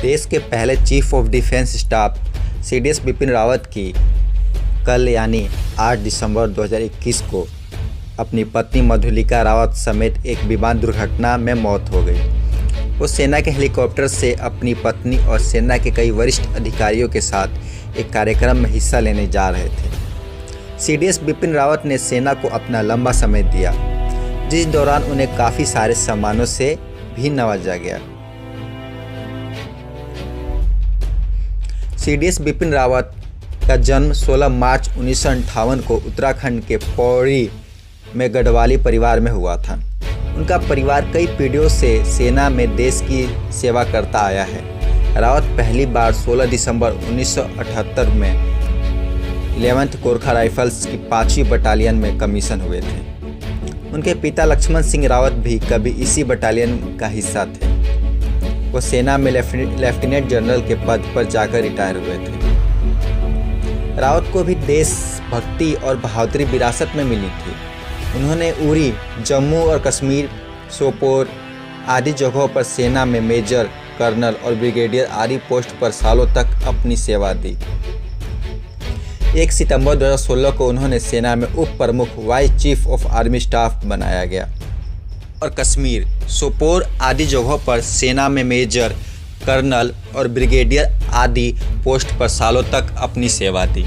देश के पहले chief of defence staff CDS Bipin Rawat की कल यानी 8 दिसंबर 2021 को अपनी पत्नी मधुलिका रावत समेत एक विमान दुर्घटना में मौत हो गई। वो सेना के हेलीकॉप्टर से अपनी पत्नी और सेना के कई वरिष्ठ अधिकारियों के साथ एक कार्यक्रम में हिस्सा लेने जा रहे थे। सीडीएस बिपिन रावत ने सेना को अपना लंबा समय दिया, जिस दौरान उन्हें काफ़ी सारे सम्मानों से भी नवाजा गया। सीडीएस बिपिन रावत का जन्म 16 मार्च 1958 को उत्तराखंड के पौड़ी में गढ़वाली परिवार में हुआ था। उनका परिवार कई पीढ़ियों से सेना में देश की सेवा करता आया है। रावत पहली बार 16 दिसंबर 1978 में 11th गोरखा राइफल्स की 5वीं बटालियन में कमीशन हुए थे। उनके पिता लक्ष्मण सिंह रावत भी कभी इसी बटालियन का हिस्सा थे। वो सेना में लेफ्टिनेंट जनरल के पद पर जाकर रिटायर हुए थे। रावत को भी देशभक्ति और बहादुरी विरासत में मिली थी। उन्होंने उरी, जम्मू और कश्मीर, सोपोर आदि जगहों पर सेना में मेजर, कर्नल और ब्रिगेडियर आदि पोस्ट पर सालों तक अपनी सेवा दी। 1 सितंबर 2016 को उन्होंने सेना में उप प्रमुख vice chief of army staff बनाया गया और कश्मीर, सोपोर आदि जगहों पर सेना में मेजर, कर्नल और ब्रिगेडियर आदि पोस्ट पर सालों तक अपनी सेवा दी।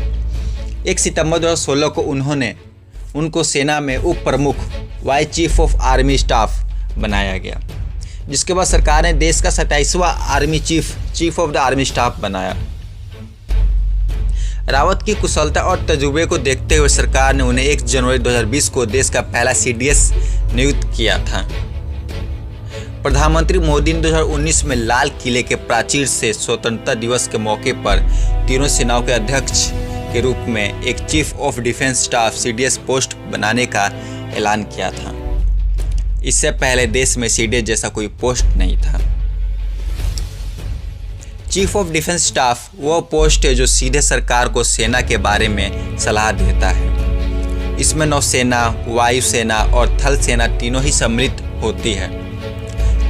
1 सितंबर 2016 को उनको सेना में उप प्रमुख vice chief of army staff बनाया गया, जिसके बाद सरकार ने देश का 27वां army chief of the army staff बनाया। रावत की कुशलता और तजुर्बे को देखते हुए सरकार ने उन्हें 1 जनवरी 2020 को देश का पहला सीडीएस नियुक्त किया था। प्रधानमंत्री मोदी ने 2019 में लाल किले के प्राचीर से स्वतंत्रता दिवस के मौके पर तीनों सेनाओं के अध्यक्ष के रूप में एक chief of defence staff CDS post बनाने का ऐलान किया था। इससे पहले देश में सीडीएस जैसा कोई पोस्ट नहीं था। चीफ ऑफ डिफेंस स्टाफ वह पोस्ट है जो सीधे सरकार को सेना के बारे में सलाह देता है। इसमें नौसेना, वायुसेना और थल सेना तीनों ही सम्मिलित होती है।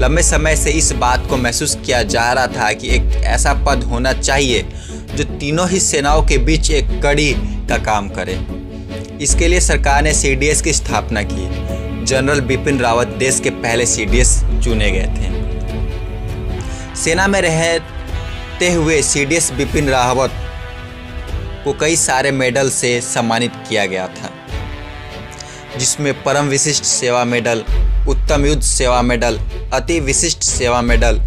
लंबे समय से इस बात को महसूस किया जा रहा था कि एक ऐसा पद होना चाहिए जो तीनों ही सेनाओं के बीच एक कड़ी का काम करे। इसके लिए सरकार ने सीडीएस की स्थापना की। जनरल बिपिन रावत देश के पहले सीडीएस चुने गए थे। सेना में रहते हुए सीडीएस बिपिन रावत को कई सारे मेडल से सम्मानित किया गया था, जिसमें परम विशिष्ट सेवा मेडल, उत्तम युद्ध सेवा मेडल, अति विशिष्ट सेवा मेडल,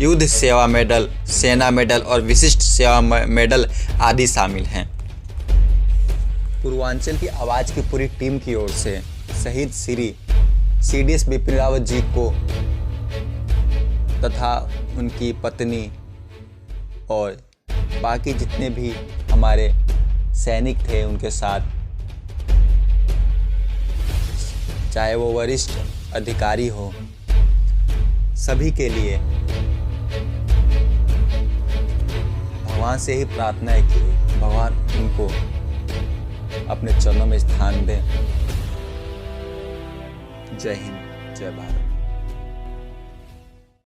युद्ध सेवा मेडल, सेना मेडल और विशिष्ट सेवा मेडल आदि शामिल हैं। पूर्वांचल की आवाज़ की पूरी टीम की ओर से शहीद श्री सीडीएस बिपिन रावत जी को तथा उनकी पत्नी और बाकी जितने भी हमारे सैनिक थे उनके साथ, चाहे वो वरिष्ठ अधिकारी हो, सभी के लिए भगवान से ही प्रार्थना है कि भगवान उनको अपने चरणों में स्थान दें। जय हिंद, जय भारत।